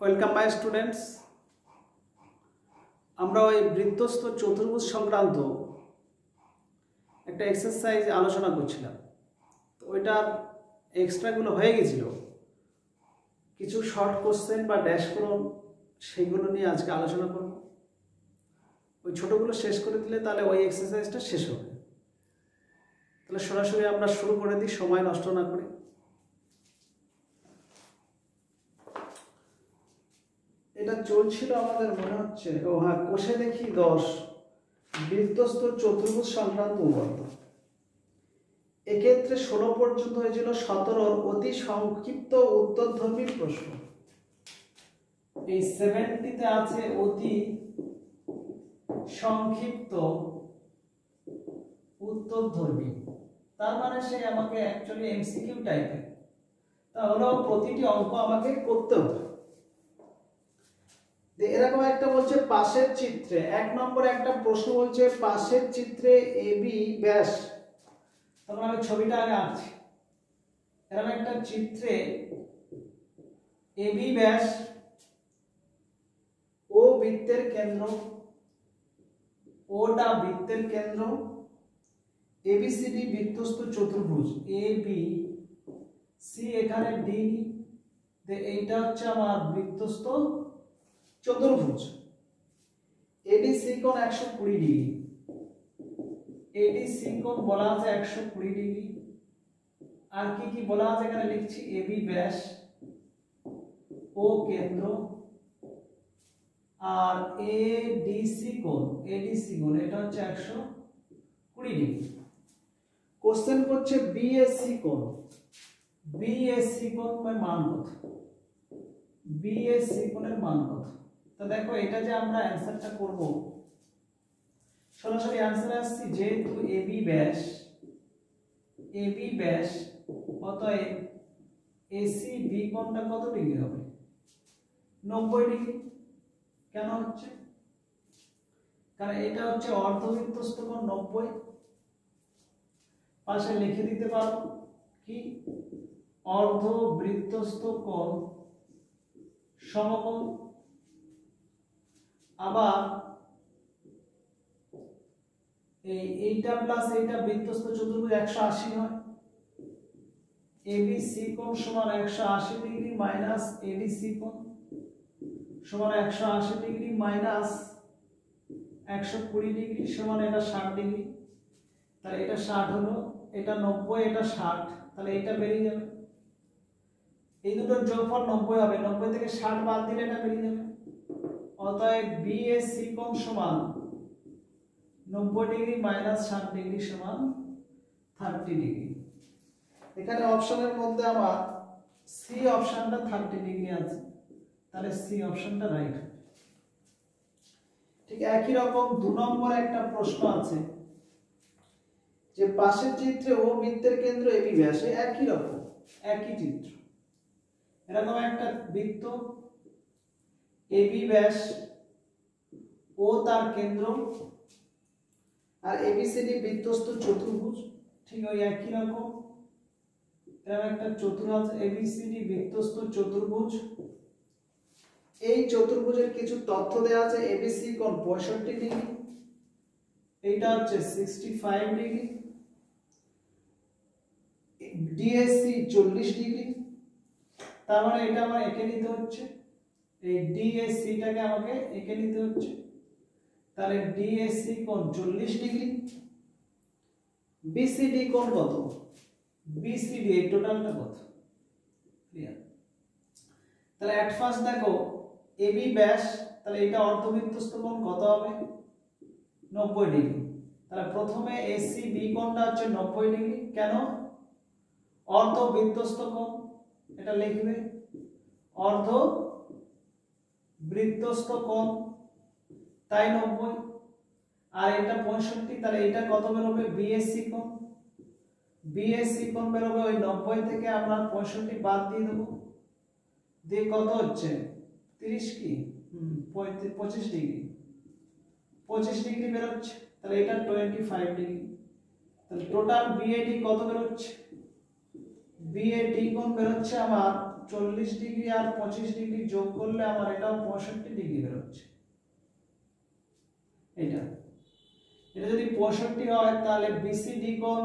Welcome my students. আমরা ওই বৃত্তস্থ চতুর্ভুজ সংক্রান্ত একটা এক্সারসাইজ আলোচনা করছিলাম। তো ওইটার এক্সট্রাগুলো হয়ে গেছিল, কিছু শর্ট কোশ্চেন বা ড্যাশ প্রোন সেগুলো নিয়ে আজকে আলোচনা করব। ওই ছোটোগুলো শেষ করে দিলে তাহলে ওই এক্সারসাইজটা শেষ হবে। তাহলে সরাসরি আমরা শুরু করে দিই, সময় নষ্ট না করে। এটা চলছিল আমাদের মনে হচ্ছে, ও হ্যাঁ, কোষে দেখি 10 বৃত্তস্থ চতুর্ভুজ সংক্রান্ত উপপাদ্য। এক্ষেত্রে 16 পর্যন্ত হয়েছিল 17 অতি সংক্ষিপ্ত উত্তরধর্মী প্রশ্ন। এই 70তে আছে অতি সংক্ষিপ্ত উত্তরধর্মী, তার মানে সে আমাকে অ্যাকচুয়ালি এমসিকিউ টাইপের, তাহলে প্রতিটি অঙ্ক আমাকে করতে হবে। এরকম একটা বলছে পাশের চিত্রে, 1 নম্বরে একটা প্রশ্ন বলছে পাশের চিত্রে এবি ব্যাস। তখন আমি ছবিটা আগে আঁকছি। এরকম একটা চিত্রে এবি ব্যাস ও বৃত্তের কেন্দ্র, ওটা বৃত্তের কেন্দ্র, এবিসিডি বৃত্তস্থ চতুর্ভুজ, এ বি সি এখানে ডি, এইটা হচ্ছে আমার বৃত্তস্থ চতুর্ভুজ। এডিসি কোণ 120 ডিগ্রি, এডিসি কোণ বলা আছে 120 ডিগ্রি। আর কি কি বলা আছে এখানে লিখছি, এবি ব্যাস ও কেন্দ্র, আর এডিসি কোণ এটা হচ্ছে 120 ডিগ্রি। কোশ্চেন করছে বিএসসি কোণ, বিএসসি কোণের মান কত, বিএসসি কোণের মান কত। তো দেখো এটা যে আমরা অ্যানসারটা করব, সরাসরি অ্যানসার আসছে, যেহেতু এবি ব্যাস অতএব এসি বি কোণটা কত ডিগ্রি হবে, 90 ডিগ্রি। কেন হচ্ছে, কারণ এটা হচ্ছে অর্ধবৃত্তস্থ কোণ 90। পাশে লিখে দিতে পারো কি, অর্ধবৃত্তস্থ কোণ সমকোণ। আবার এইটা প্লাস এইটা বৃত্তস্থ চতুর্ভুজ 180 হয়। এবিসি কোণ সমান 180 ডিগ্রি মাইনাস এডিসি কোণ সমান 180 ডিগ্রি মাইনাস 120 ডিগ্রি সমান এটা 60 ডিগ্রি। তাহলে এটা 60 হলো, এটা 90, এটা 60, তাহলে এটা বেরিয়ে যাবে। এই দুটোর যোগফল 90 হবে, 90 থেকে 60 বাদ দিলে এটা বেরিয়ে যাবে। অতএব বিএসসি কোণ সমান 90 ডিগ্রি মাইনাস 60 ডিগ্রি সমান 30 ডিগ্রি। এখানে অপশনের মধ্যে আমার সি অপশনটা 30 ডিগ্রি আছে, তাহলে সি অপশনটা রাইট হবে। ঠিক একই রকম 2 নম্বরে একটা প্রশ্ন আছে, যে পাশের চিত্রে ও বৃত্তের কেন্দ্র এবি ব্যাসে, একই রকম একই চিত্র। এরকম একটা বৃত্ত, এবি ব্যাস ও তার কেন্দ্র, আর এবিসিডি বৃত্তস্থ চতুর্ভুজ, ঠিক ওই একই রকম। এরকম একটা চতুর্ভুজ এবিসিডি বৃত্তস্থ চতুর্ভুজ। এই চতুর্ভুজের কিছু তথ্য দেওয়া আছে। এবিসি কোণ 65 ডিগ্রি, এইটা হচ্ছে 65 ডিগ্রি, ডিএসসি 40 ডিগ্রি। তার মানে এটা আমার এঁকে নিতে হচ্ছে, এই ডিএসসিটাকে আমাকে এঁকে নিতে হচ্ছে। তাহলে ডিএসসি কোণ 40 ডিগ্রি। বিসিডি কোণ কত, বিসিডি এই টোটালটা কত, ক্লিয়ার। তাহলে এট ফার্স্ট দেখো এবি ব্যাস, তাহলে এটা অর্ধবৃত্তস্থ কোণ কত হবে, 90 ডিগ্রি। তাহলে প্রথমে এসি বি কোণটা হচ্ছে 90 ডিগ্রি। কেন, অর্ধবৃত্তস্থ কোণ, এটা লিখবে অর্ধবৃত্তস্থ কোণ, তাই 90। আর এটা 65, তাহলে এটা কত বেরোবে, বিএসসি কোণ। বিএসসি কোণ বেরোবে ওই 90 থেকে আমরা 65 বাদ দিয়ে দেবো, দিয়ে কত হচ্ছে 30 কি 25 ডিগ্রি, 25 ডিগ্রি বেরোচ্ছে। তাহলে এটা 25 ডিগ্রি। তাহলে টোটাল বিএডি কত বেরোচ্ছে, বিএডি কোণ বেরোচ্ছে আমার 40 ডিগ্রি আর 25 ডিগ্রি যোগ করলে আমার এটাও 65 ডিগ্রি বেরোচ্ছে। এটা যদি 65 হয় তাহলে বিসিডি কোণ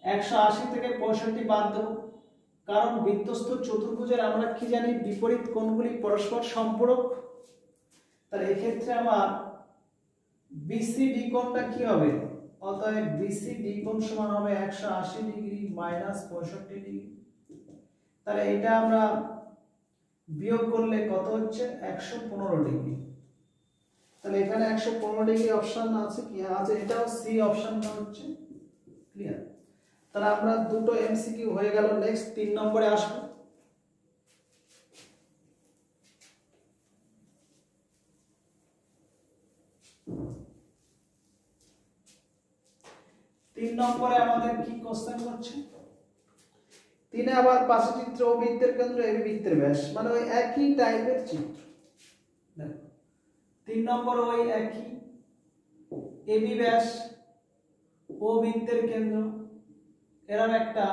180 থেকে 65 বাদ দেব, কারণ বৃত্তস্থ চতুর্ভুজের আমরা কি জানি বিপরীত কোণগুলি পরস্পর সম্পূরক। তাহলে এই ক্ষেত্রে আমার বিসিডি কোণটা কি হবে, অতএব বিসিডি কোণ সমান হবে 180 ডিগ্রি মাইনাস 65 ডিগ্রি। তাহলে এটা আমরা বিয়োগ করলে কত হচ্ছে 115 ডিগ্রি। তাহলে এখানে 115 ডিগ্রি অপশন আছে কি আছে, এটাও সি অপশনটা হচ্ছে ক্লিয়ার। তাহলে আমরা দুটো এমসিকিউ হয়ে গেল। নেক্সট 3 নম্বরে আসবো। তিন নম্বরে আমাদের কি কোশ্চেন করছে, তিনে আবার পাশে চিত্র ও বৃত্তের কেন্দ্র এবি বৃত্তের ব্যাস, মানে ওই একই টাইপের চিত্র। দেখো 3 নম্বর ওই একই এবি ব্যাস ও বৃত্তের কেন্দ্র, এরকম একটা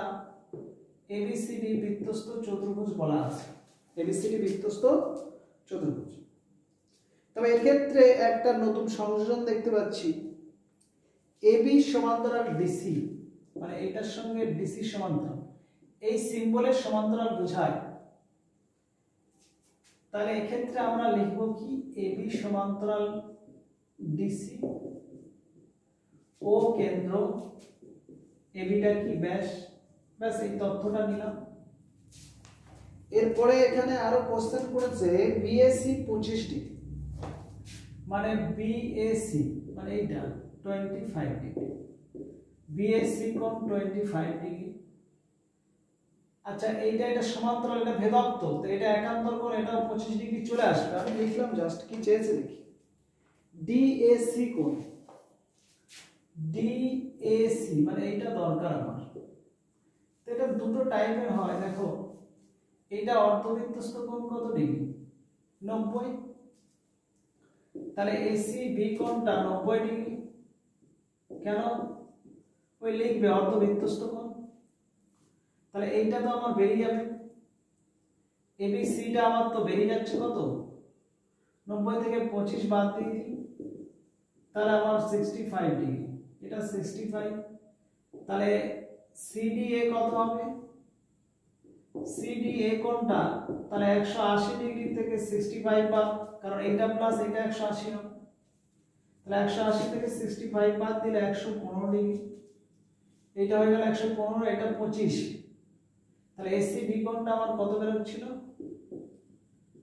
এবিসিডি বৃত্তস্থ চতুর্ভুজ বলা আছে। এবিসিডি বৃত্তস্থ চতুর্ভুজ। তবে এর ক্ষেত্রে একটা নতুন সংযোজন দেখতে পাচ্ছি, এবি সমান্তরাল ডিসি, মানে এটার সঙ্গে ডিসি সমান্তরাল, এই সিম্বলের সমান্তরাল বোঝায়। তাহলে এক্ষেত্রে আমরা লিখব কি এবি সমান্তরাল ডিসি ও কেন্দ্র, এবিটা কি ব্যাস, ব্যাস এই তথ্যটা নিলাম। এরপরে এখানে আরো কোশ্চেন করেছে বিএসি 25 ডিগ্রি, মানে বিএসি মানে এইটা 25 ডিগ্রি, বিএসি কোণ 25 ডিগ্রি। আচ্ছা এইটা এটা সমান্তরাল, এটা ভেদক, তো এটা একান্তর কোণ, এটাও 25 ডিগ্রি চলে আসবে। আমি লিখলাম জাস্ট কি চেয়েছে দেখি, ডিএসি কোণ, ডিএসি মানে এইটা দরকার আমার। তো এটা দুটো টাইপের হয়, দেখো এইটা অর্ধবৃত্তস্থ কোণ কত ডিগ্রি, 90। তাহলে এসি বি কোণটা 90 ডিগ্রি, কেন ওই লিখবে অর্ধবৃত্তস্থ কোণ। তাহলে এইটা তো আমার বেরিয়ে যাবে, এবিসিটা আমার তো বেরিয়ে যাচ্ছে কত, 90 থেকে 25 বাদ দিয়ে দিই, তাহলে আমার 65 ডিগ্রি, এটা 65। তাহলে সিডিএ কত হবে, সিডিএ কোণটা তাহলে 180 ডিগ্রি থেকে 65 বাদ, কারণ এটা প্লাস এটা 180 হবে। তাহলে 180 থেকে 65 বাদ দিলে 115 ডিগ্রি, এটা হয়ে গেল 115, এটা 25। তাহলে এসি ডি কোণটা আমার কত বেরোচ্ছিল,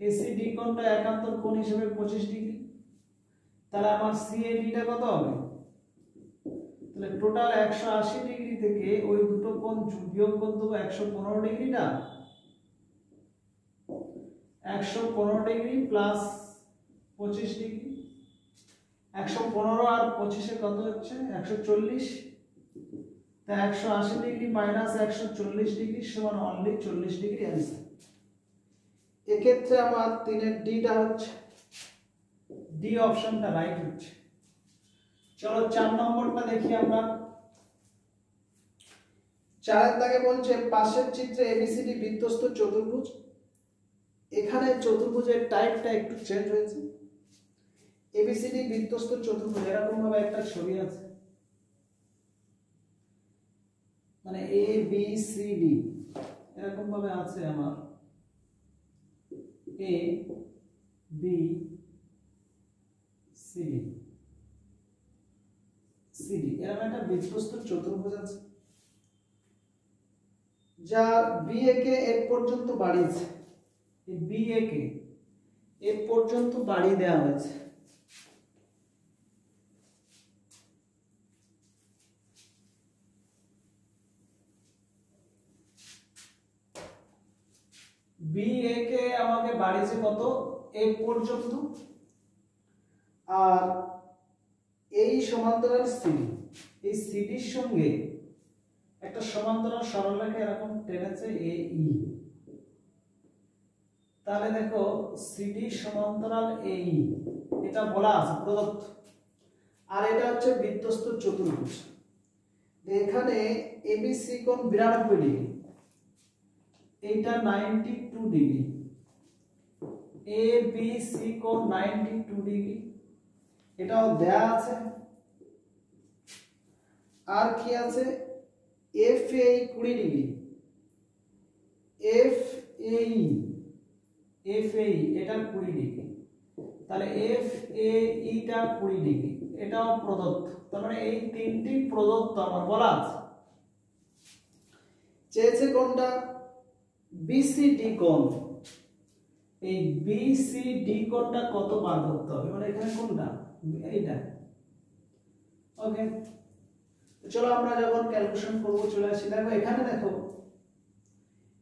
এসি ডি কোণটা একান্তর কোণ হিসেবে 25 ডিগ্রি। তাহলে আমার সিএডিটা কত হবে, তাহলে টোটাল 180 ডিগ্রি থেকে ওই দুটো কোণ বিয়োগ করতে হবে 115 ডিগ্রিটা, 115 ডিগ্রি প্লাস 25 ডিগ্রি, 115 আর 25 কত হচ্ছে 140। তা 180 ডিগ্রি মাইনাস 140 ডিগ্রি সমান অনলি 40 ডিগ্রি অ্যান্সার। এক্ষেত্রে আমার 3 এর ডিটা হচ্ছে, ডি অপশনটা রাইট হচ্ছে। চলো 4 নম্বরটা দেখি আমরা। 4 দাগে বলছে পাশের চিত্রে এবিসিডি বৃত্তস্থ চতুর্ভুজ, এখানে চতুর্ভুজের টাইপটা একটু চেঞ্জ হয়েছে। এবিসিডি বৃত্তস্থ চতুর্ভুজ এরকম ভাবে একটা ছবি আছে, মানে এ বি সি ডি এরকম ভাবে আছে আমার, A B C D, CD এরকম একটা বৃত্তস্থ চতুর্ভুজ আছে, যার বি এ কে এর পর্যন্ত বাড়িয়েছে, এই বি এ কে এর পর্যন্ত বাড়িয়ে দেওয়া হয়েছে। বি এ কে আমাকে বাড়িয়েছে কত, এ পর্যন্ত, আর এই সমান্তরাল সিডি, এই সিডির সঙ্গে একটা সমান্তরাল সরলরেখা এরকম টেনেছে এ ই। তাহলে দেখো সিডি সমান্তরাল এ ই, এটা বলা আছে প্রদত্ত, আর এটা হচ্ছে বৃত্তস্থ চতুর্ভুজ। এখানে এবিসি কোণ 92 ডিগ্রি, এইটা 92 ডিগ্রি, এ বি সি কোণ 92 ডিগ্রি, এটাও দেয়া আছে। আর কি আছে, এফ এ 20 ডিগ্রি, এফ এই এটা 20 ডিগ্রি, তাহলে এফ এ ইটা 20 ডিগ্রি, এটাও প্রদত্ত। তার মানে এই তিনটি প্রদত্ত আমার বলা আছে। চেয়েছে কোনটা, বিসিডি কোণ। এই বিসিডি কোণটা কত বার করতে হবে, মানে এখানে কোনটা, এইটা। ওকে, চলো আমরা যখন ক্যালকুলেশন করব চলে আসি। দেখো এখানে দেখো,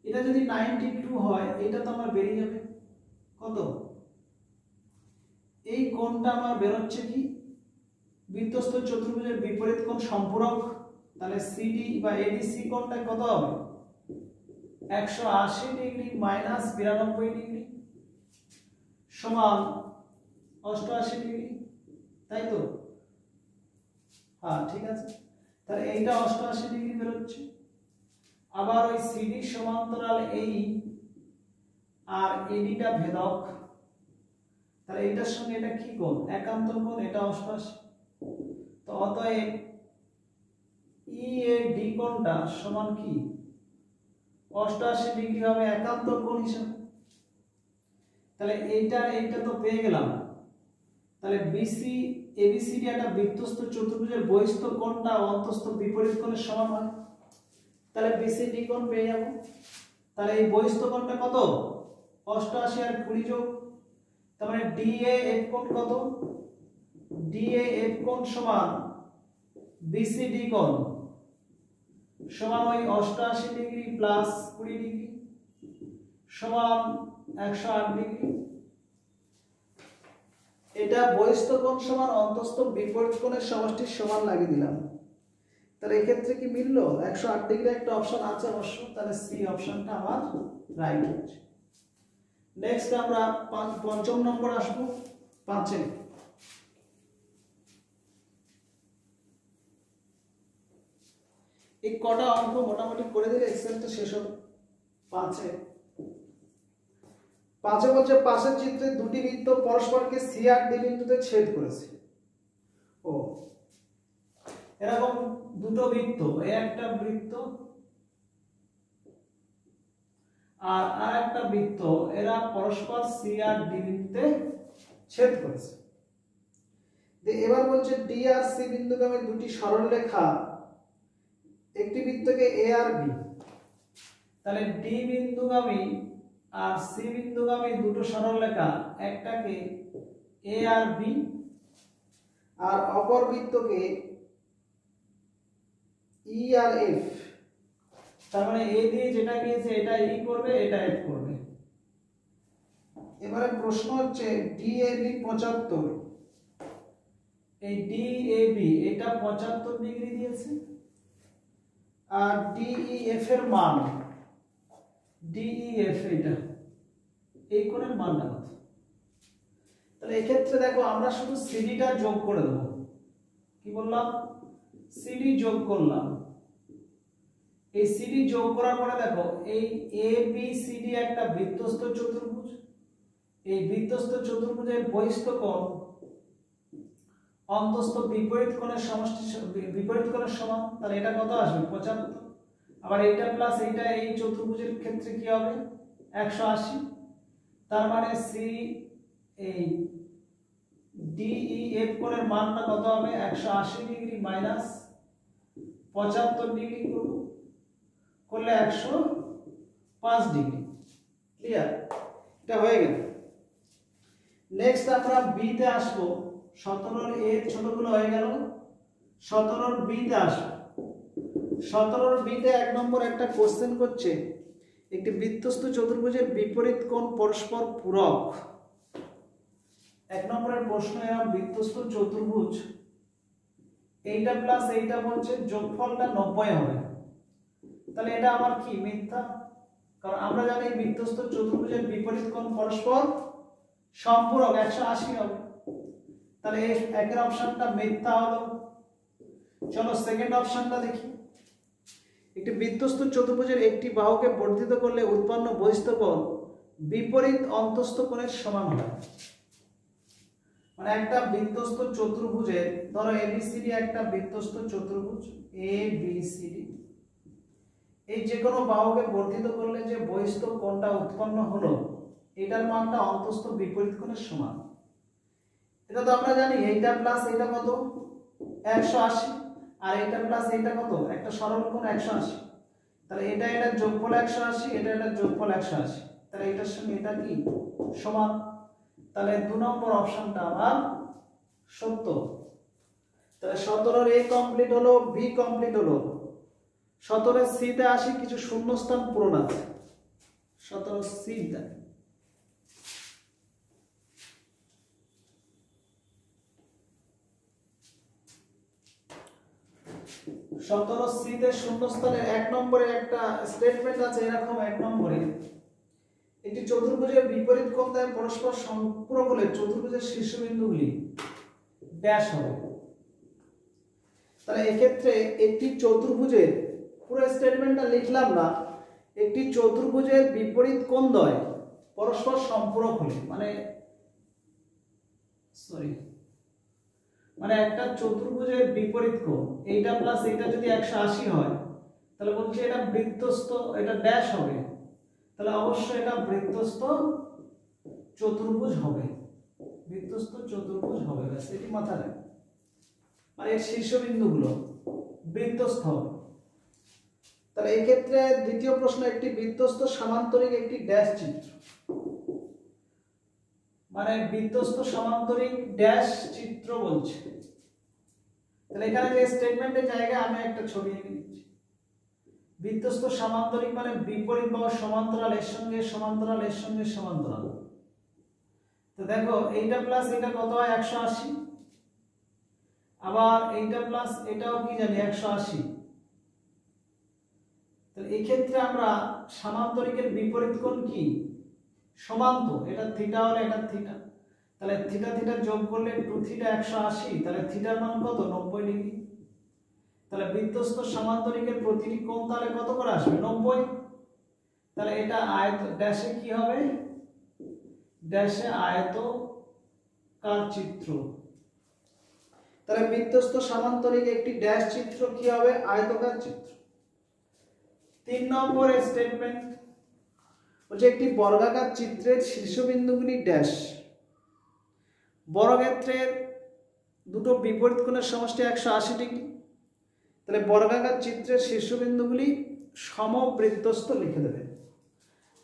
এটা যদি 92 হয়, এটা তো আমার বেরিয়ে যাবে কত, এই কোণটা আমার বেরোচ্ছে কি, বৃত্তস্থ চতুর্ভুজের বিপরীত কোণ সম্পূরক। তাহলে সিডি বা এডিসি কোণটা কত হবে, 180 ডিগ্রি মাইনাস 92 ডিগ্রি সমান 88 ডিগ্রি, তাই তো? হ্যাঁ ঠিক আছে, তাহলে এইটা 88 ডিগ্রি বেরোচ্ছে। আবার ওই সিডি সমান্তরাল এই আর এডিটা ভেদক, তাহলে এটার সঙ্গে এটা কি কোণ, একান্তর কোণ, এটা 88। তো অতএব ই এ ডি কোণটা সমান কি, 88 ডিগ্রি হবে একান্তর কোণ হিসেবে। তাহলে এইটা তো পেয়ে গেলাম। তাহলে বিসি এবিসিডি একটা বৃত্তস্থ চতুর্ভুজের বহিস্থ কোণটা অন্তস্থ বিপরীত কোণের সমান হয়, তাহলে বিসিডি কোণ পেয়ে যাব। তাহলে এই বহিস্থ কোণটা কত, 88 আর 20 যোগ, তার মানে ডিএএফ কোণ কত, ডিএএফ কোণ সমান বিসিডি কোণ সমান ওই 88 ডিগ্রি প্লাস 20 ডিগ্রি সমান 108 ডিগ্রি। এটা বহিস্থ কোণ সমান অন্তস্থ বিপরীত কোণের সমষ্টির সমান লাগিয়ে দিলাম। তাহলে এই ক্ষেত্রে কি মিললো, 108 ডিগ্রি একটা অপশন আছে অবশ্য, তাহলে সি অপশনটা আমার রাইট হচ্ছে। নেক্সট আমরা পঞ্চম নম্বর আসবো, 5-এ। এই কটা অঙ্ক মোটামুটি করে দিলে এক্সেলটা শেষ হবে। 5-এ বলছে পাশের চিত্রে দুটি বৃত্ত পরস্পরকে সি আর ডি বিন্দুতে ছেদ করেছে। ও এরকম দুটো বৃত্ত, একটা বৃত্ত আর আরেকটা বৃত্ত, এরা পরস্পর সি আর ডি বিন্দুতে ছেদ করেছে। এবার বলছে ডি আর সি বিন্দুগামী দুটি সরলরেখা একটি বৃত্তকে এ আর বি, তাহলে ডি বিন্দুগামী আর সি বিন্দুগামী দুটো সরলরেখা, একটাকে এ আর বি আর অপর বৃত্তকে ই আর এফ। তার মানে এ দিয়ে যেটা গিয়েছে এটা ই করবে, এটা এফ করবে। এবারে প্রশ্ন হচ্ছে ডি এ বি 75, এই ডি এ বি এটা 75 ডিগ্রি দিয়েছে, আর ডিইএফ এর মান, ডিইএফ এটা এই কোণের মানটা কত। তাহলে এই ক্ষেত্রে দেখো আমরা শুধু সিডিটা যোগ করে দেব। কি বললাম, সিডি যোগ করলাম। এই সিডি যোগ করার পরে দেখো এই এ বি সিডি একটা বৃত্তস্থ চতুর্ভুজ, এই বৃত্তস্থ চতুর্ভুজের বহিস্থ কোণ অন্তস্থ বিপরীত কোণের সমষ্টি বিপরীত কোণের সমান, তাহলে এটা কত আসবে 75। আবার এইটা প্লাস এইটা এই চতুর্ভুজের ক্ষেত্রে কি হবে 180। তার মানে সি এই ডিইএফ কোণের মানটা কত হবে 180 ডিগ্রি মাইনাস 75 ডিগ্রি করলে 105 ডিগ্রি। ক্লিয়ার, এটা হয়ে গেল। নেক্সট আমরা বি তে আসবো। 17 এর ছোটগুলো হয়ে গেল, 17 বি তে আসবো। 17 বি তে 1 নম্বর একটা কোশ্চেন করছে, একটি বৃত্তস্থ চতুর্ভুজের বিপরীত কোণ পরস্পর পূরক। 1 নম্বরের প্রশ্ন এরকম বৃত্তস্থ চতুর্ভুজ, এইটা প্লাস এইটা বলছে যোগফলটা 90 হবে। তাহলে এটা আমার কি মিথ্যা, কারণ আমরা জানি বৃত্তস্থ চতুর্ভুজের বিপরীত কোণ পরস্পর সম্পূরক 180 হবে। তাহলে এই একের অপশনটা মিথ্যা হলো। চলো সেকেন্ড অপশনটা দেখি। একটি বৃত্তস্থ চতুর্ভুজের একটি বাহুকে বর্ধিত করলে উৎপন্ন বহিস্থ কোণ বিপরীত অন্তস্থ কোণের সমান হয়। মানে একটা বৃত্তস্থ চতুর্ভুজের, ধরো এবিসিডি একটা বৃত্তস্থ চতুর্ভুজ এবিসিডি, এই যে কোনো বাহুকে বর্ধিত করলে যে বহিস্থ কোণটা উৎপন্ন হলো এটার মানটা অন্তস্থ বিপরীত কোণের সমান। এটা তো আমরা জানি, এইটা প্লাস এটা কত 180, আর এটা প্লাস এটা কত, একটা সরল কোণ 180। তাহলে এটা এটার যোগফল 180, এটা এটার যোগফল 180, তাহলে এটার সঙ্গে এটা কি সমান। তাহলে 2 নম্বর অপশনটা আমার সত্য। তাহলে 17 এ কমপ্লিট হলো, বি কমপ্লিট হলো। 17 সি তে আসি, কিছু শূন্যস্থান পূরণ আছে। 17 সি তে 17 সি তে শূন্যস্থানের 1 নম্বরে একটা স্টেটমেন্ট আছে এরকম। 1 নম্বরে একটি চতুর্ভুজের বিপরীত কোণ দ্বয় পরস্পর সম্পূরক হলে চতুর্ভুজের শীর্ষবিন্দুগুলি ড্যাশ হবে। তাহলে এক্ষেত্রে একটি চতুর্ভুজের, পুরো স্টেটমেন্টটা লিখলাম না, একটি চতুর্ভুজের বিপরীত কোণ দ্বয় পরস্পর সম্পূরক হলে, মানে একটা চতুর্ভুজের বিপরীত কোণ এইটা প্লাস এইটা যদি 180 হয় তাহলে বলছি এটা বৃত্তস্থ, এটা ড্যাশ হবে। তাহলে অবশ্যই এটা বৃত্তস্থ চতুর্ভুজ হবে, বৃত্তস্থ চতুর্ভুজ হবে, ব্যাস এটি মাথায় রাখবে। মানে এর শীর্ষবিন্দুগুলো বৃত্তস্থ হবে। তাহলে এই ক্ষেত্রে দ্বিতীয় প্রশ্ন, একটি বৃত্তস্থ সমান্তরিক একটি ড্যাশ চিত্র, মানে বৃত্তস্থ সমান্তরিক ড্যাশ চিত্র বলছে। তাহলে এখানে যে স্টেটমেন্টের জায়গায় আমি একটা ছবি এঁকে দিচ্ছি। বৃত্তস্থ সমান্তরিক মানে বিপরীত বাহু সমান্তরাল, এর সঙ্গে সমান্তরাল, এর সঙ্গে সমান্তরাল। তো দেখো এইটা প্লাস এটা কত হয় 180, আবার এইটা প্লাস এটাও কি জানি 180। তাহলে এই ক্ষেত্রে আমরা সমান্তরিকের বিপরীত কোণ কি সমান্ত, এটা থিটা হলে এটা থিটা, তাহলে থিটা থিটা যোগ করলে 2 থিটা 180, তাহলে থিটার মান কত 90 ডিগ্রি। তাহলে বৃত্তস্থ সমান্তরিকের প্রতিটি কোণ তাহলে কত করে আসবে 90। তাহলে এটা আয়ত ড্যাশে কি হবে, ড্যাশে আয়তকার চিত্র। তাহলে বৃত্তস্থ সমান্তরিক একটি ড্যাশ চিত্র কি হবে, আয়তকার চিত্র। 3 নম্বরের স্টেটমেন্ট বলছে একটি বর্গাকার চিত্রের শীর্ষবিন্দুগুলি ড্যাশ। বর্গক্ষেত্রের দুটো বিপরীত কোণের সমষ্টি 180 ডিগ্রি। তাহলে বর্গাকার চিত্রের শীর্ষবিন্দুগুলি সমবৃত্তস্থ লিখে দেবে।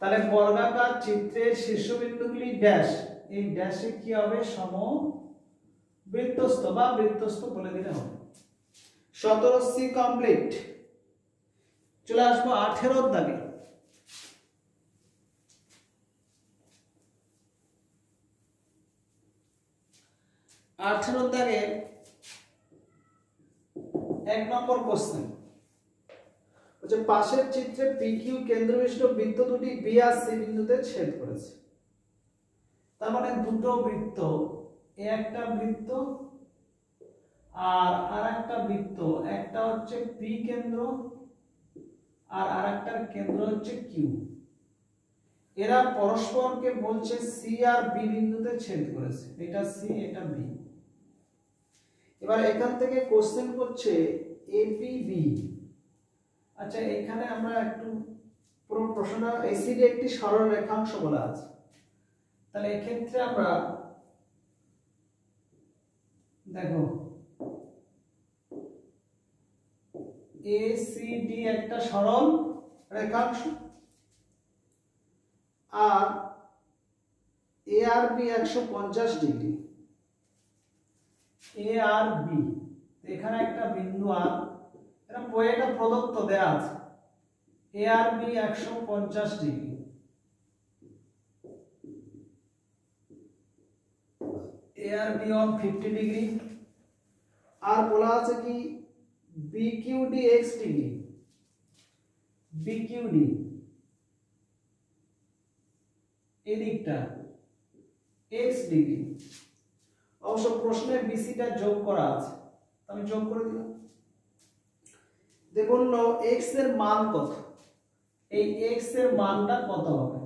তাহলে বর্গাকার চিত্রের শীর্ষবিন্দুগুলি ড্যাশ, এই ড্যাশে কি হবে সমবৃত্তস্থ বা বৃত্তস্থ বলে দিলে হবে। 17 সি কমপ্লিট। চলে আসবো 18 দাগে। 18 দাগে 1 নম্বর কোশ্চেন হচ্ছে পাশের চিত্রে PQ কেন্দ্রবিশিষ্ট বৃত্ত দুটি B আর C বিন্দুতে ছেদ করেছে। তার মানে দুটো বৃত্ত, এই একটা বৃত্ত আর আরেকটা বৃত্ত, একটা হচ্ছে P কেন্দ্র আর আরেকটার কেন্দ্র হচ্ছে Q। এরা পরস্পরকে বলছে C আর B বিন্দুতে ছেদ করেছে, এটা C এটা B। এবার এখান থেকে কোশ্চেন করছে APB। আচ্ছা এখানে আমরা একটু পুরো প্রশ্নটা, ACD একটি সরল রেখাংশ বলা আছে। তাহলে এই ক্ষেত্রে আমরা দেখো ACD একটা সরল রেখাংশ আর ARB 150 ডিগ্রি। ARB এখানে একটা বিন্দু আর এটা প্রদত্ত দেয়া আছে। ARB 150 degree, ARB on 50 degree. আর বলা আছে কি BQD x ডিগ্রি, BQD এই দিকটা x ডিগ্রি। অবশ্য প্রশ্নে BC টা যোগ করা আছে, আমি যোগ করে দিলাম। যে বললো এক্স এর মান কত, এই এক্স এর মানটা কত হবে।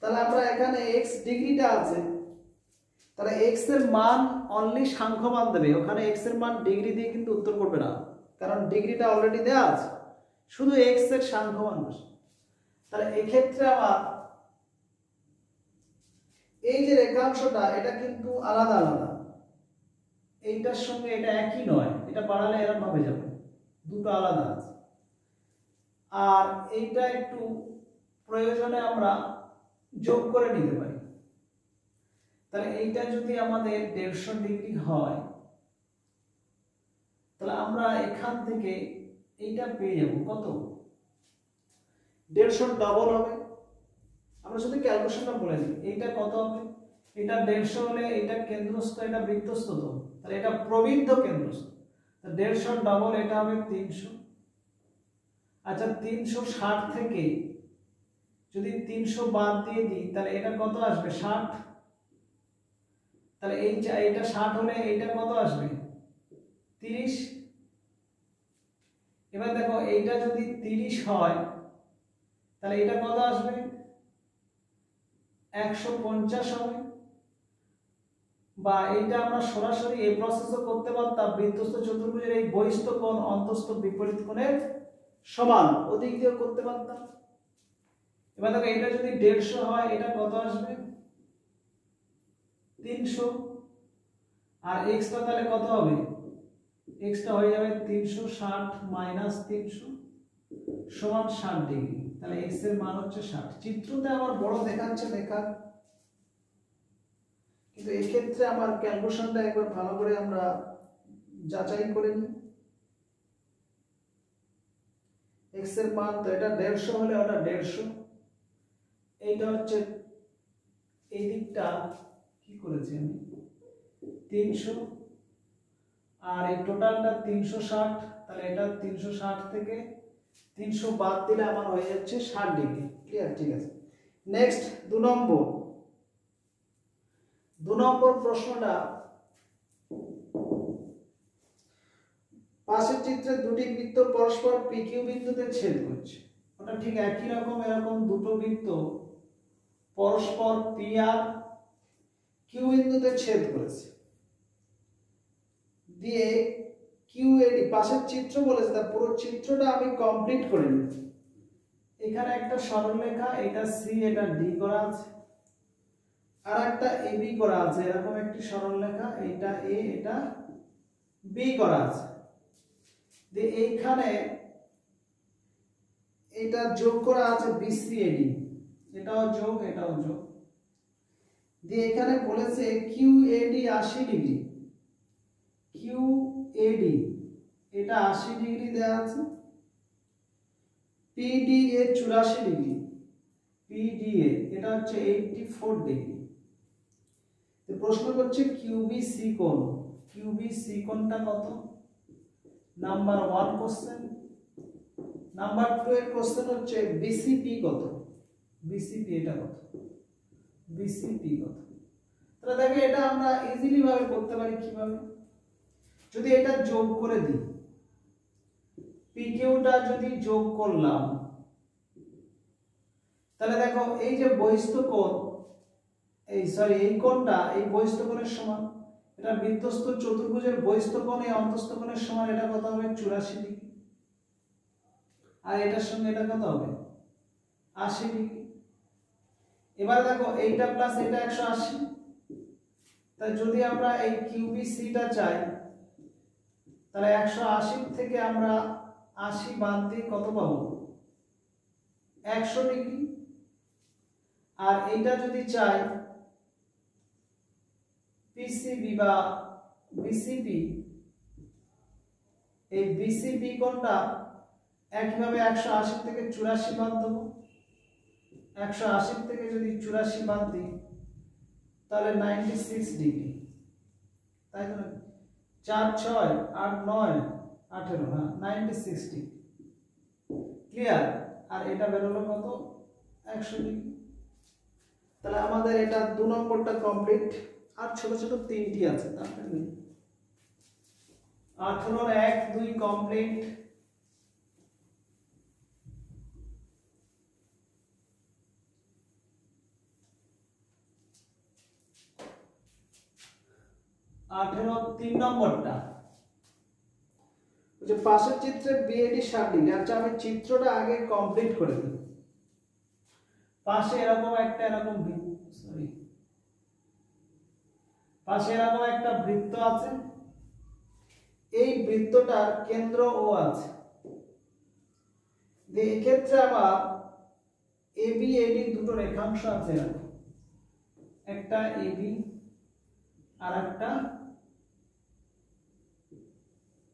তাহলে আমরা এখানে এক্স ডিগ্রিটা আছে, তাহলে এক্স এর মান অনলি সাংখ্য মান দেবে, ওখানে এক্স এর মান ডিগ্রি দিয়ে কিন্তু উত্তর করবে না, কারণ ডিগ্রিটা অলরেডি দেওয়া আছে, শুধু এক্স এর সাংখ্য মান বসে। তাহলে এক্ষেত্রে আবার এই যে রেখাংশটা এটা কিন্তু আলাদা আলাদা, এইটার সঙ্গে এটা একই নয়, এটা বাড়ালে এরকম ভাবে যাবে, দুটো আলাদা আছে। আর এইটা একটু প্রয়োজনে আমরা যোগ করে নিতে পারি। তাহলে এইটা যদি আমাদের 150 ডিগ্রি হয়, তাহলে আমরা এখান থেকে এইটা পেয়ে যাব কত, 150 ডবল হবে। আমরা শুধু ক্যালকুলেশনটা বলে দিই, এইটা কত হবে, এটা 150 হলে এটা কেন্দ্রস্থ, এটা বৃত্তস্থ, তো তাহলে এটা প্রবৃদ্ধ কেন্দ্রস্থ, তাহলে 150 ডবল এটা হবে 300। আচ্ছা 360 থেকে যদি 300 বাদ দিয়ে দিই তাহলে এটা কত আসবে, 60। তাহলে এইটা 60 হলে এইটা কত আসবে, 30। এবার দেখো এইটা যদি 30 হয় তাহলে এটা কত আসবে, 150 হবে। বা এইটা আমরা সরাসরি এই প্রসেসও করতে পারতাম, বৃত্তস্থ চতুর্ভুজের এই বহিস্থ কোণ অন্তস্থ বিপরীত কোণের সমান, ওদিক দিয়েও করতে পারতাম। এবার দেখো এটা যদি 150 হয় এটা কত আসবে, 300। আর x টা তাহলে কত হবে, x টা হয়ে যাবে 360 মাইনাস 300 সমান 60 ডিগ্রি। তাহলে x এর মান হচ্ছে 60। চিত্রতে আমার বড় দেখাচ্ছে লেখা, কিন্তু এই ক্ষেত্রে আমার ক্যালকুলেশনটা একবার ভালো করে আমরা যাচাই করে নিই। x এর মান তো এটা 150 হলে ওটা 150, এইটা হচ্ছে এই দিকটা কি করেছি আমি 300, আর এই টোটালটা 360, তাহলে এটা 360 থেকে 300 বাদ দিলে আমার হয়ে যাচ্ছে 60 ডিগ্রি। ক্লিয়ার? ঠিক আছে। নেক্সট 2 নম্বর প্রশ্নটা, পাশের চিত্রে দুটি বৃত্ত পরস্পর PQ বিন্দুতে ছেদ করছে। ওটা ঠিক একই রকম, এরকম দুটো বৃত্ত পরস্পর P আর Q বিন্দুতে ছেদ করেছে, দিয়ে QAD পাশের চিত্র বলেছে, তার পুরো চিত্রটা আমি কমপ্লিট করে নিই। এখানে একটা সরলরেখা, এটা C এটা D করা আছে, আর একটা AB করা আছে, এরকম একটি সরলরেখা, এটা A এটা B করা আছে। দিয়ে এইখানে এটা যোগ করা আছে BCAD, এটাও যোগ এটাও যোগ। দিয়ে এখানে বলেছে QAD 80 ডিগ্রি, QAD এটা 80 ডিগ্রি দেওয়া আছে, PDA 84 ডিগ্রি, PDA এটা হচ্ছে 84 ডিগ্রি। তো প্রশ্ন করছে QBC কোণ, QBC কোণটা কত? Number 1 question. নাম্বার 2 এর কোশ্চেন হচ্ছে BCP কত, BCP এটা কত, BCP কত। তাহলে দেখো এটা আমরা ইজিলি ভাবে করতে পারি। কিভাবে? যদি এটা যোগ করে দিই, PQটা যদি যোগ করলাম, তাহলে দেখো এই যে বহিস্থ কোণ, এই কোণটা এই বহিস্থ কোণের সমান, এটা বৃত্তস্থ চতুর্ভুজের বহিস্থ কোণ এই অন্তস্থ কোণের সমান, এটা কত হবে 84 ডিগ্রি। আর এটার সঙ্গে এটা কত হবে 80 ডিগ্রি। এবার দেখো এইটা প্লাস এটা 180, তাই যদি আমরা এই QBCটা চাই তাহলে 180 থেকে আমরা 80 বাদ দিয়ে কত পাবো 100 ডিগ্রি। আর এইটা যদি চাই PCB বা BCP, এই BCP কোণটা একইভাবে 180 থেকে 84 বাদ দেবো, 180 থেকে যদি 84 বাদ দিই তাহলে 96 ডিগ্রি, তাই তো? 4 6 8 9 18, হ্যাঁ 96 ডিগ্রি। ক্লিয়ার? আর এটা বেরোলো কত 100 ডিগ্রি। তাহলে আমাদের এটা 2 নম্বরটা কমপ্লিট। আর ছোট ছোট তিনটি আছে, তারপরে 18 এর 1 2 কমপ্লিট, 18 3 নম্বরটা যে পাশের চিত্রে বিএডি 60 ডিগ্রি। আচ্ছা আমি চিত্রটা আগে কমপ্লিট করে দিই। পাশে এরকম একটা বৃত্ত আছে, এই বৃত্তটার কেন্দ্র ও আছে। এই ক্ষেত্রে আবার এবি এডি দুটো রেখাংশ আছে, একটা এবি আর একটা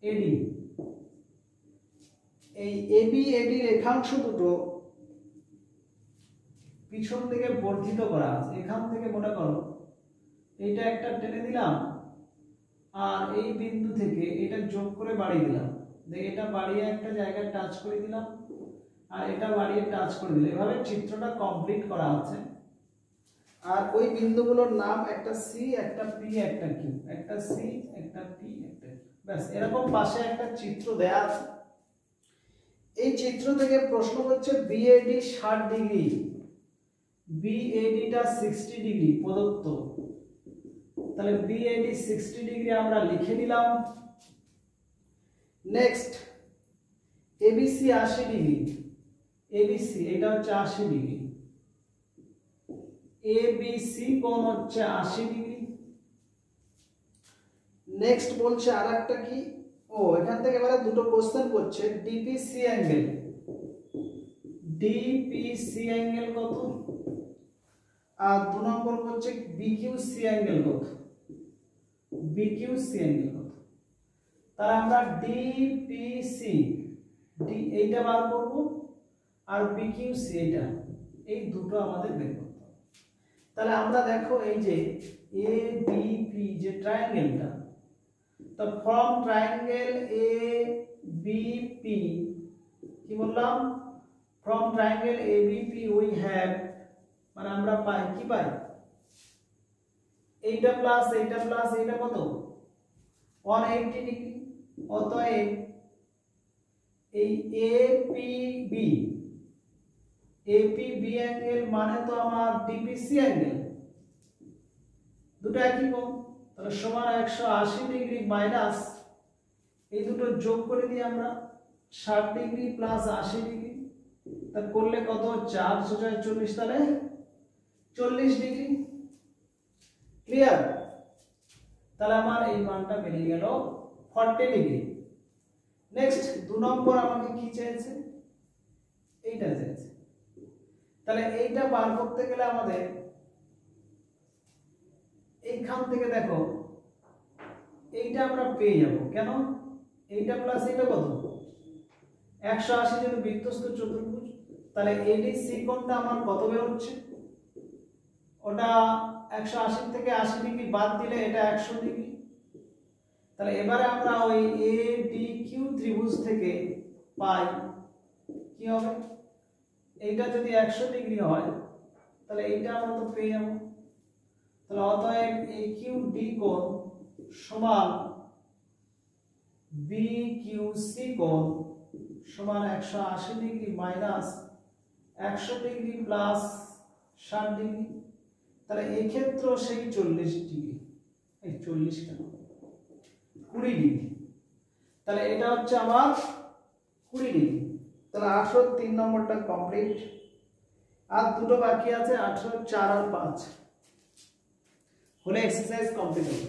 এডি। এই এবি এডি রেখাংশ দুটো পিছন দিকে বর্ধিত করা আছে। এখান থেকে মনে করো এইটা একটা টেনে দিলাম, আর এই বিন্দু থেকে এটা যোগ করে বাড়িয়ে দিলাম, এটা বাড়িয়ে একটা জায়গায় টাচ করে দিলাম, আর এটা বাড়িয়ে টাচ করে দিলাম। এভাবে চিত্রটা কমপ্লিট করা আছে। আর ওই বিন্দুগুলোর নাম একটা সি, একটা পি, একটা কিউ। একটা সি, একটা পি, একটা কিউ। ব্যাস, এরকম পাশে একটা চিত্র দেয়া আছে। এই চিত্র থেকে প্রশ্ন হচ্ছে বিএডি 60 ডিগ্রি, বিএডিটা 60 ডিগ্রি প্রদত্ত। তাহলে বিএডি 60 ডিগ্রি আমরা লিখে নিলাম। নেক্সট এবিসি 80 ডিগ্রি, এবিসি এটা হচ্ছে 80 ডিগ্রি, এবিসি কোণ হচ্ছে 80 ডিগ্রি। নেক্সট বলছে আরেকটা কি, এখান থেকে এবারে দুটো কোশ্চেন করছে। ডিপিসি অ্যাঙ্গেল, ডিপিসি অ্যাঙ্গেল কত, আর 2 নম্বর হচ্ছে বিকিউসি অ্যাঙ্গেল কত, বিকিউসি অ্যাঙ্গেল কত। তাহলে আমরা ডিপিসি এইটা বার করব, আর বিকিউসি এইটা, এই দুটো আমাদের বের করতে হবে। তাহলে আমরা দেখো এই যে এবিপি যে ট্রায়াঙ্গেলটা, তো ফ্রম ট্রায়াঙ্গেল এবিপি কি বললাম, from triangle ABP we have, মানে আমরা পাই কি পাই, এইটা প্লাস এইটা প্লাস এইটা কত 180 ডিগ্রি। অতএব এই এপিবি, এপিবি অ্যাঙ্গেল মানে তো আমার ডিপিসি অ্যাঙ্গেল, দুটো একই কোণ। তাহলে সমান 180 ডিগ্রি মাইনাস এই দুটো যোগ করে দিই আমরা 60 ডিগ্রি প্লাস 80 ডিগ্রি, তা করলে কত 440, তাহলে 40 ডিগ্রি। ক্লিয়ার? তাহলে আমার এই মানটা বেরিয়ে গেল 40 ডিগ্রি। নেক্সট 2 নম্বর আমাকে কি চেয়েছে, এইটা চেয়েছে। তাহলে এইটা বার করতে গেলে আমাদের এইখান থেকে দেখো এইটা আমরা পেয়ে যাব। কেন, এইটা প্লাস এইটা কত 180, যেহেতু বৃত্তস্থ চতুর্ভুজ। তাহলে এডিসি কোণটা আমার কত বের হচ্ছে, ওটা 180 থেকে 80 ডিগ্রি বাদ দিলে এটা 100 ডিগ্রি। তাহলে এবারে আমরা ওই এডিকিউ ত্রিভুজ থেকে পাই কি হবে, এইটা যদি 100 ডিগ্রি হয় তাহলে এইটা আমরা তো পেয়ে যাব। তাহলে অতএব একিউডি কোণ সমান বিকিউসি কোণ সমান 180 degree minus 100 degree plus 60 degree. তাহলে এই ক্ষেত্রে সেই 40 ডিগ্রি, এই 40 কেন 20 ডিগ্রি। তাহলে এটা হচ্ছে আমার 20 ডিগ্রি। তাহলে 18 3 নম্বরটা কমপ্লিট। আর দুটো বাকি আছে, 18 4 আর 5 হলে এক্সারসাইজ কমপ্লিট হবে।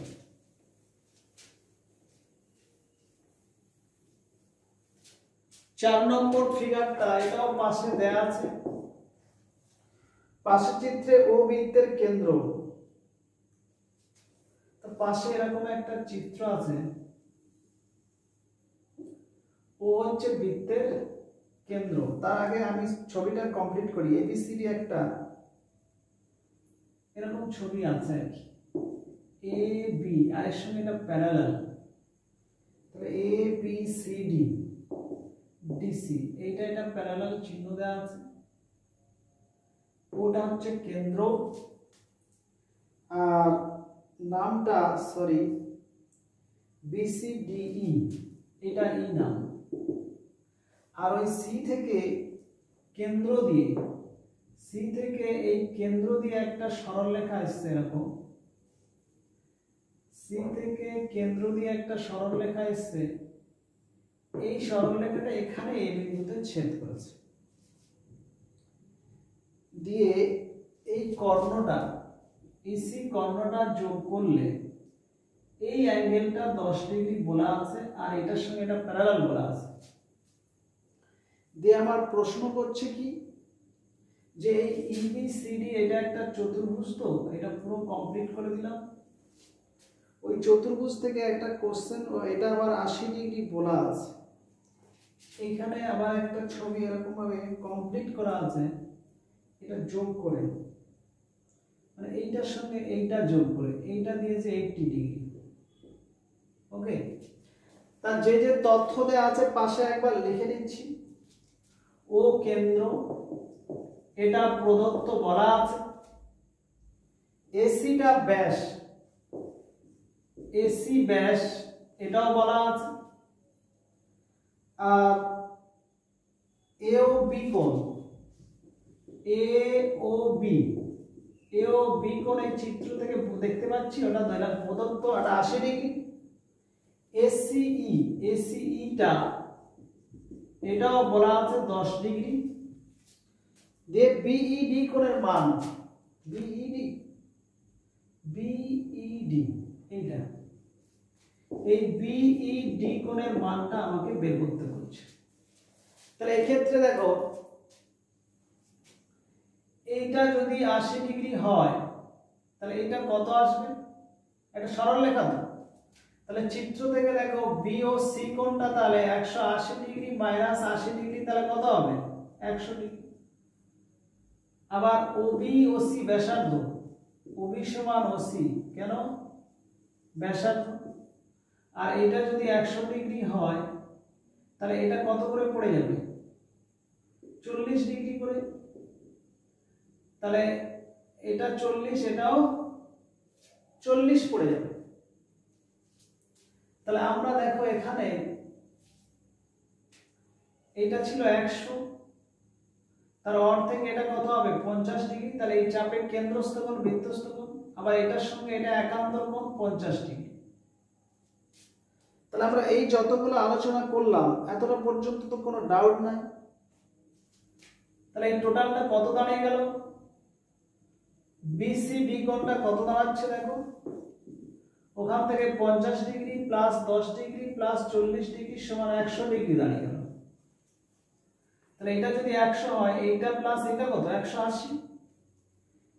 4 নম্বর ফিগারটা, এটাও পাশে দেয়া আছে। পাশের চিত্রে ও বৃত্তের কেন্দ্র, তো পাশে এরকম একটা চিত্র আছে, ও হচ্ছে বৃত্তের কেন্দ্র। তার আগে আমি ছবিটা কমপ্লিট করি। এবিসিডি একটা এরকম ছবি আছে আর কি, এ বি আর এর সঙ্গে এটা প্যারালাল। তাহলে A B C D DC, এইটা এটা প্যারালাল চিহ্ন দেওয়া আছে। ওটা হচ্ছে কেন্দ্র, আর নামটা সরি বিসিডিই, এটা ই নাম। আর ওই সি থেকে কেন্দ্র দিয়ে, সি থেকে এই কেন্দ্র দিয়ে একটা সরলরেখা আসছে এরকম, সি থেকে কেন্দ্র দিয়ে একটা সরলরেখা এসছে, এই সরলরেখাটা এখানে এই বিন্দুতে ছেদ করেছে, দিয়ে এই কর্ণটা ইসি কর্ণটা যোগ করলে এই অ্যাঙ্গেলটা 10 ডিগ্রি বলা আছে, আর এটার সঙ্গে এটা প্যারালাল বলা আছে। দিয়ে আমার প্রশ্ন করছে কি, যে এই ইবিসিডি এটা একটা চতুর্ভুজ, তো এটা পুরো কমপ্লিট করে দিলাম। ওই চতুর্ভুজ থেকে একটা কোশ্চেন, এটা আবার 80 ডিগ্রি বলা আছে, এইখানে আবার একটা ছবি এরকম ভাবে কমপ্লিট করা আছে, এটা যোগ করে, মানে এইটার সঙ্গে এইটা যোগ করে এইটা দিয়েছে 80 ডিগ্রি। ওকে, তার যে যে তথ্য দেওয়া আছে পাশে একবার লিখে দিচ্ছি। ও কেন্দ্র, এটা প্রদত্ত বলা আছে। এসিটা ব্যাস, এসি ব্যাস এটাও বলা আছে। আর এও বি কোণ, এও বি কোণ এই চিত্র থেকে দেখতে পাচ্ছি, ওটা প্রদত্ত, ওটা 80 ডিগ্রি। এসিইটা এটাও বলা আছে 10 ডিগ্রি। যে বিইডি কোণের মান, বিইডি এইটা, এই বিইডি কোণের মানটা আমাকে বের করতে হচ্ছে। তাহলে এই ক্ষেত্রে দেখো, এইটা যদি 80 ডিগ্রি হয় তাহলে এটা কত আসবে, এটা সরলরেখা তো, তাহলে চিত্র থেকে দেখো বি ও সি কোণটা তাহলে 180 ডিগ্রি মাইনাস 80 ডিগ্রি, তাহলে কত হবে 100 ডিগ্রি। আবার ওবি ও সি ব্যাসার্ধ, ওবি সমান ওসি, কেন ব্যাসার্ধ, আর এটা যদি 100 ডিগ্রি হয় তাহলে এটা কত করে পড়ে যাবে 40 ডিগ্রি করে, তাহলে এটা 40, এটাও 40 পড়ে যাবে। তাহলে আমরা দেখো এখানে এটা ছিল 100, তার অর্ধেক এটা কত হবে 50 ডিগ্রি, তাহলে এই চাপের কেন্দ্রস্থ কোণ বৃত্তস্থ কোণ, আবার এটার সঙ্গে এটা একান্তর কোণ 50 ডিগ্রি। তাহলে আমরা এই যতগুলো আলোচনা করলাম এতটা পর্যন্ত তো কোনো ডাউট নাই। তাহলে এই টোটালটা কত দাঁড়িয়ে গেল, বিসিডি কোণটা কত দাঁড়াচ্ছে দেখো, ওখান থেকে 50 degree plus 10 degree plus 40 degree সমান 100 ডিগ্রি দাঁড়িয়ে গেল। তাহলে এটা যদি 100 হয়, এইটা প্লাস এটা কত 180।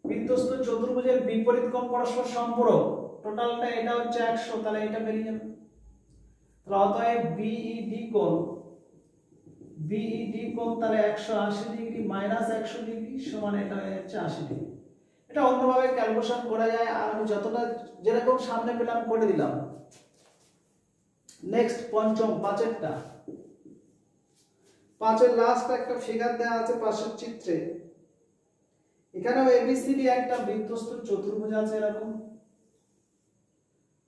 বৃত্তস্থ চতুর্ভুজের বিপরীত কোণ পরস্পর সম্পূরক, টোটালটা এটা হচ্ছে 100, তাহলে এটা বেরিয়ে যাবে। তাহলে অতএব বিইডি কোণ তাহলে 180 ডিগ্রি মাইনাস 100 ডিগ্রি সমান এটা হচ্ছে 80 ডিগ্রি। এটা অন্যভাবে ক্যালকুলেশন করা যায়, আর আমি যতটা যেরকম সামনে পেলাম করে দিলাম। নেক্সট পঞ্চম, পাঁচেরটা, পাঁচের লাস্ট একটা ফিগার দেওয়া আছে পাশের চিত্রে। এখানেও এবিসিডি একটা বৃত্তস্থ চতুর্ভুজ আছে,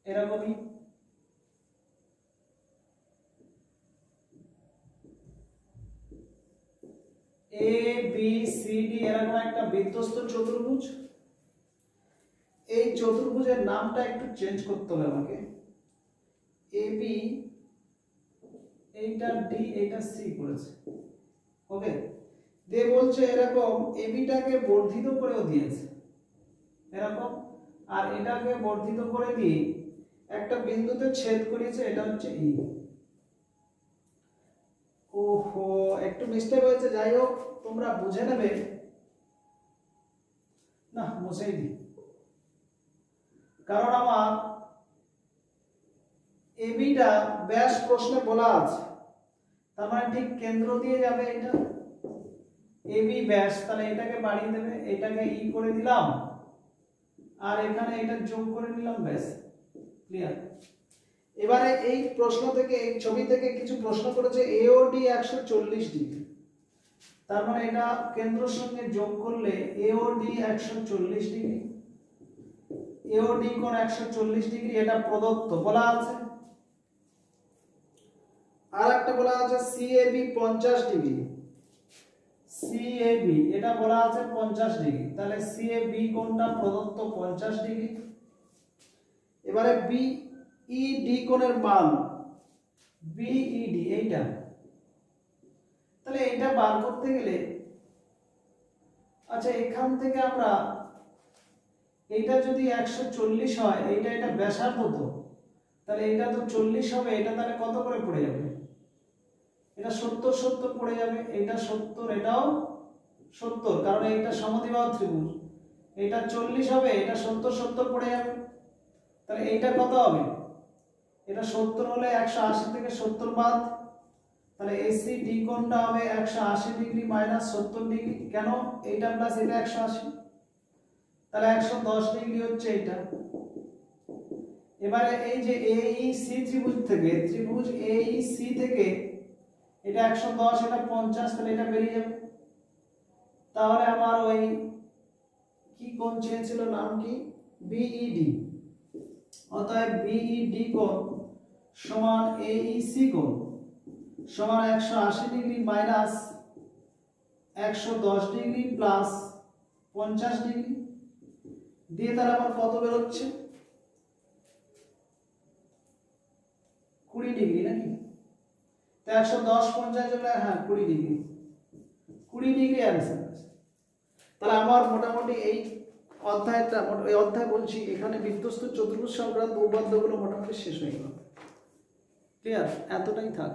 এরকমই এ বি সি ডি এরকম একটা বৃত্তস্থ চতুর্ভুজ। এই চতুর্ভুজের নামটা একটু চেঞ্জ করতে হবে আমাকে। এ বি, এইটা ডি, এইটা সি করেছে। ওকে, দিয়ে বলছে এরকম এবিটাকে বর্ধিত করেও দিয়েছে এরকম, আর এটাকে বর্ধিত করে দিয়ে একটা বিন্দুতে ছেদ করেছে, এটা হচ্ছে ই। ওহো, একটু মিস্টেক হয়েছে, যাই হোক তোমরা বুঝে নেবে। না মুছেই দিই, কারণ আমার এবিটা ব্যাস প্রশ্নে বলা আছে, তার মানে ঠিক কেন্দ্র দিয়ে যাবে এটা এবি ব্যাস, তাহলে এটাকে বাড়িয়ে দেবে, এটাকে ই করে দিলাম, আর এখানে এটা যোগ করে নিলাম, ব্যাস ক্লিয়ার। এবারে এই প্রশ্ন থেকে, এই ছবি থেকে কিছু প্রশ্ন করেছে এওডি 140 ডিগ্রি, তার মানে এটা কেন্দ্রের সঙ্গে যোগ করলে এওডি 140 ডিগ্রি, এওডি কোণ 140 ডিগ্রি, এটা প্রদত্ত বলা আছে। আর একটা বলা আছে সিএবি 50 ডিগ্রি, সিএবি এটা বলা আছে 50 ডিগ্রি, তাহলে সিএবি কোণটা প্রদত্ত 50 ডিগ্রি। এবারে বিইডি কোণের মান, বিইডি এইটা, তাহলে এইটা বার করতে গেলে আচ্ছা এখান থেকে আমরা এইটা যদি 140 হয়, এইটা এটা ব্যাসার্ধ তো, তাহলে এটা তো 40 হবে, এটা তাহলে কত করে পড়ে যাবে? এটা 70 70 পড়ে যাবে, এটা 70 এটাও 70, কারণ এইটা সমদ্বিবাহু ত্রিভুজ, এটা 40 হবে, এটা 70 70 পড়ে যাবে, তাহলে এইটা কত হবে? এটা 70 হলে 180 থেকে 70 বাদ, তাহলে এসিডি কোণটা হবে 180 ডিগ্রি মাইনাস 70 ডিগ্রি, কেন এইটা প্লাস এটা 180, তাহলে 110 ডিগ্রি হচ্ছে এইটা। এবারে এই যে এইসি ত্রিভুজ থেকে, ত্রিভুজ এইসি থেকে এটা 110, এটা 50, তাহলে এটা বেরিয়ে যাবে। তাহলে আমার ওই কি কোণ চেয়েছিল, নাম কি, বিইডি, অতএব বিইডি কোণ সমান এইসি কোণ সমান 180 degree minus 110 degree plus 50 degree দিয়ে, তাহলে আমার কত বেরোচ্ছে? 20 ডিগ্রি নাকি? তো 110 50 হলে হ্যাঁ 20 ডিগ্রি, 20 ডিগ্রি অ্যান্সার আছে। তাহলে আমার মোটামুটি এই অধ্যায়টা, এই অধ্যায় বলছি, এখানে বিধ্বস্ত চতুর্ভুজ সংক্রান্ত উপপাদ্যগুলো মোটামুটি শেষ হয়ে গেল। ক্লিয়ার? এতটাই থাক।